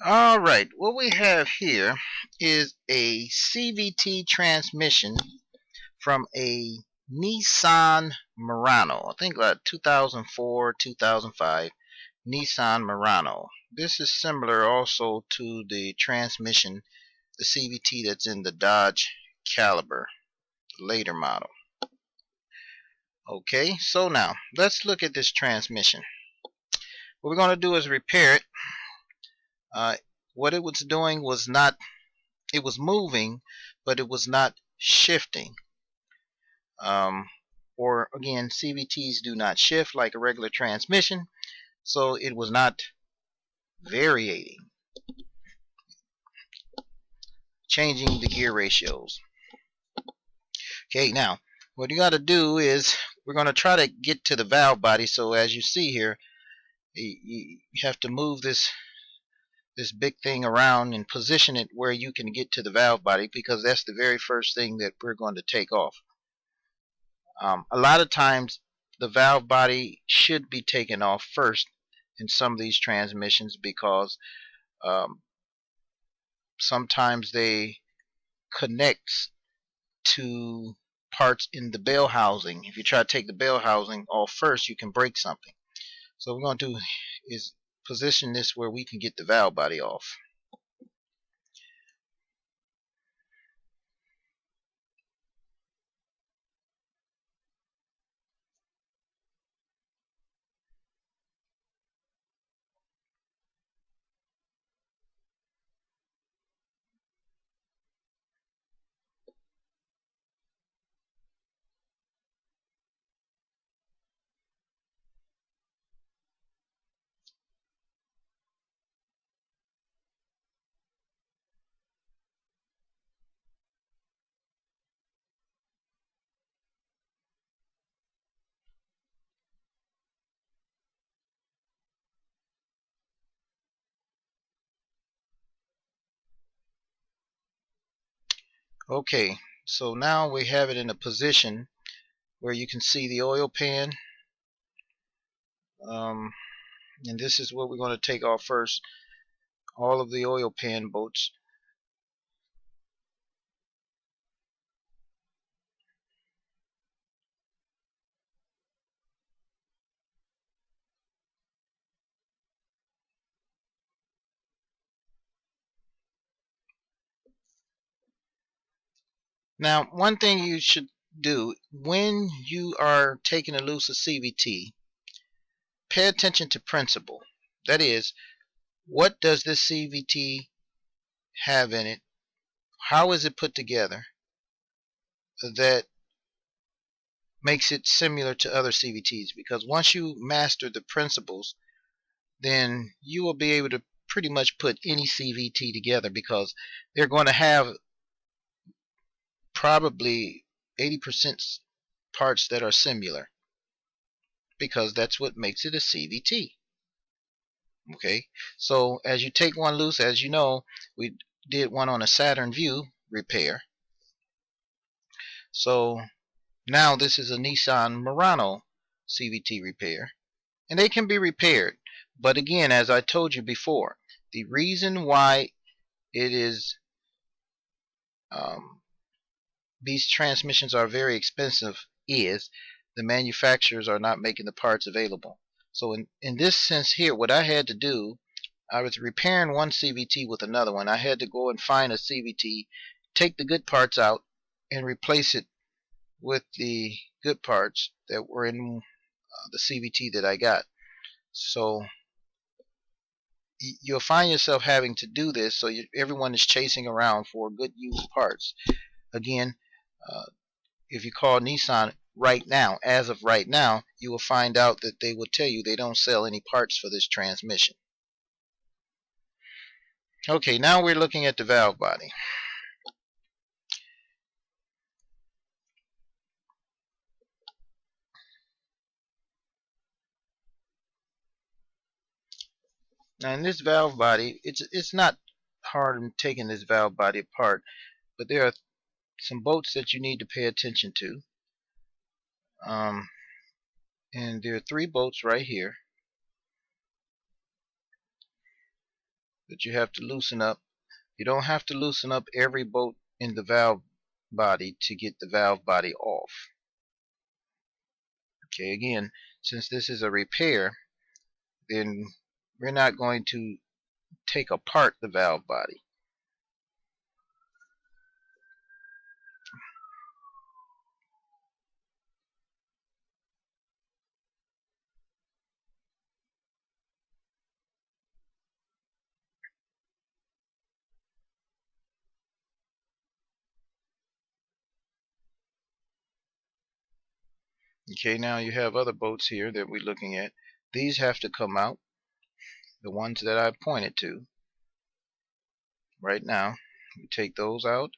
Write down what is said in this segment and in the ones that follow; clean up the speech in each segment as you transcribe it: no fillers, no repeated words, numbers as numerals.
Alright, what we have here is a CVT transmission from a Nissan Murano. I think 2004, 2005 Nissan Murano. This is similar also to the transmission, the CVT that's in the Dodge Caliber, later model. Okay, so now let's look at this transmission. What we're going to do is repair it. What it was doing was not, it was moving, but it was not shifting. Or again, CVTs do not shift like a regular transmission, so it was not variating, changing the gear ratios. Okay, now what you got to do is we're going to try to get to the valve body. So as you see here, you have to move this big thing around and position it where you can get to the valve body, because that's the very first thing that we're going to take off. A lot of times the valve body should be taken off first in some of these transmissions, because sometimes they connect to parts in the bell housing. If you try to take the bell housing off first, you can break something. So what we're going to do is position this where we can get the valve body off. Okay, so now we have it in a position where you can see the oil pan, and this is what we're going to take off first, all of the oil pan bolts. Now, one thing you should do when you are taking a loose of CVT, pay attention to principle. That is, what does this CVT have in it? How is it put together that makes it similar to other CVTs? Because once you master the principles, then you will be able to pretty much put any CVT together, because they're going to have probably 80% parts that are similar, because that's what makes it a CVT. Okay, so as you take one loose, as you know, we did one on a Saturn View repair. So now this is a Nissan Murano CVT repair, and they can be repaired. But again, as I told you before, the reason why it is these transmissions are very expensive is the manufacturers are not making the parts available. So in this sense here, what I had to do, I was repairing one CVT with another one. I had to go and find a CVT, take the good parts out, and replace it with the good parts that were in the CVT that I got. So you'll find yourself having to do this, so everyone is chasing around for good used parts. Again, if you call Nissan right now, as of right now, you will find out that they will tell you they don't sell any parts for this transmission. Okay, now we're looking at the valve body. Now in this valve body, it's not hard in taking this valve body apart, but there are some bolts that you need to pay attention to. And there are 3 bolts right here. that you have to loosen up. You don't have to loosen up every bolt in the valve body to get the valve body off. Okay, again, since this is a repair, then we're not going to take apart the valve body. Okay, now you have other bolts here that we're looking at. These have to come out, the ones that I pointed to right now. We take those out.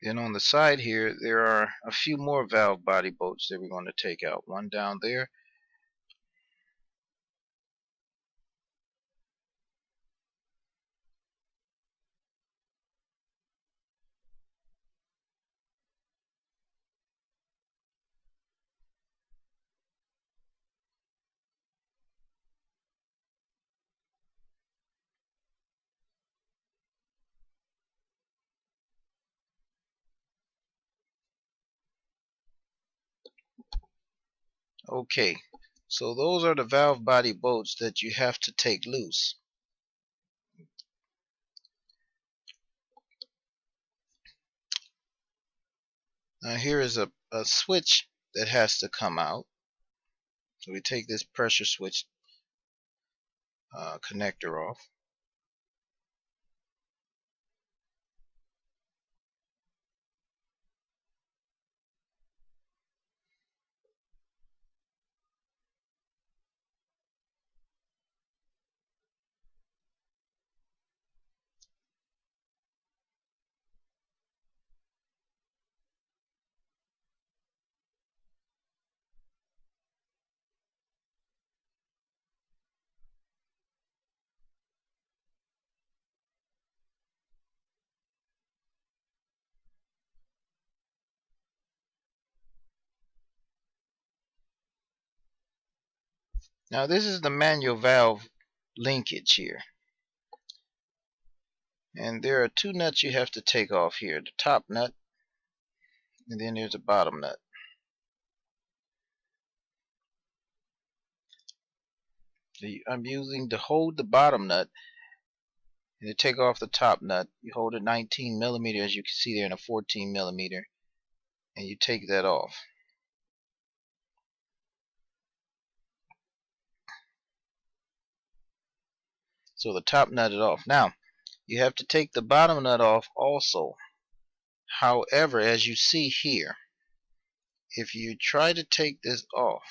Then on the side here, there are a few more valve body bolts that we're going to take out. One down there. Okay, so those are the valve body bolts that you have to take loose. Now here is a switch that has to come out. So we take this pressure switch connector off. Now this is the manual valve linkage here. And there are two nuts you have to take off here. The top nut, and then there's a bottom nut. So I'm using to hold the bottom nut, and to take off the top nut, you hold a 19 millimeter, as you can see there, and a 14 millimeter, and you take that off. So the top nut is off. Now you have to take the bottom nut off also. However, as you see here, if you try to take this off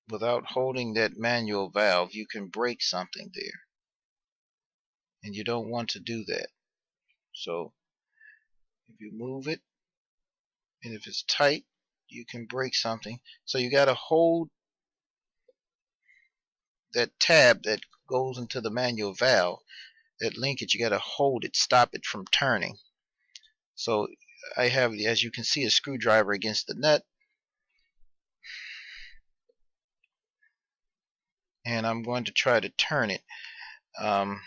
without holding that manual valve, you can break something there, and you don't want to do that. So if you move it, and if it's tight, you can break something. So you got to hold that tab that goes into the manual valve, that linkage. You got to hold it, stop it from turning. So I have, as you can see, a screwdriver against the nut, and I'm going to try to turn it. The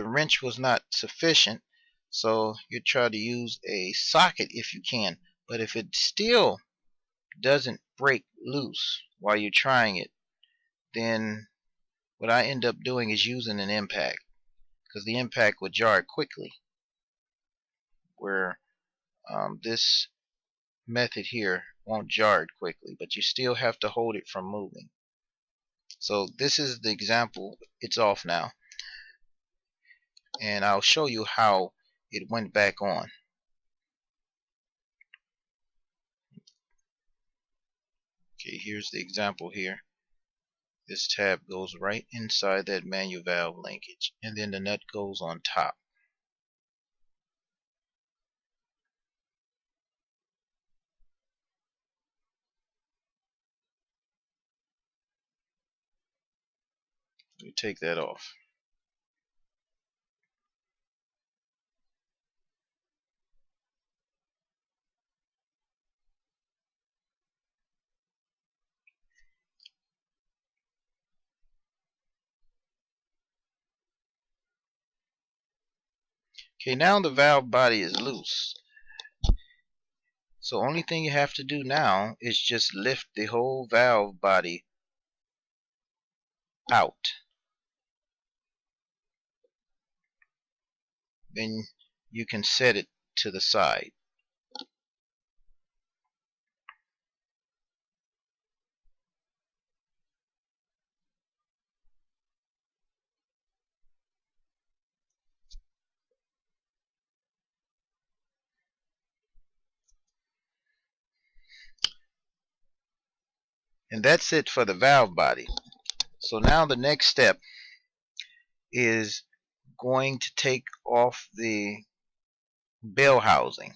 wrench was not sufficient, so you try to use a socket if you can. But if it still doesn't break loose while you're trying it, then what I end up doing is using an impact, because the impact would jar it quickly, where this method here won't jar it quickly, but you still have to hold it from moving. So this is the example. It's off now, and I'll show you how it went back on. Okay, here's the example here. This tab goes right inside that manual valve linkage, and then the nut goes on top. Let me take that off. Okay, now the valve body is loose. So only thing you have to do now is just lift the whole valve body out. Then you can set it to the side. And that's it for the valve body. So now the next step is going to take off the bell housing.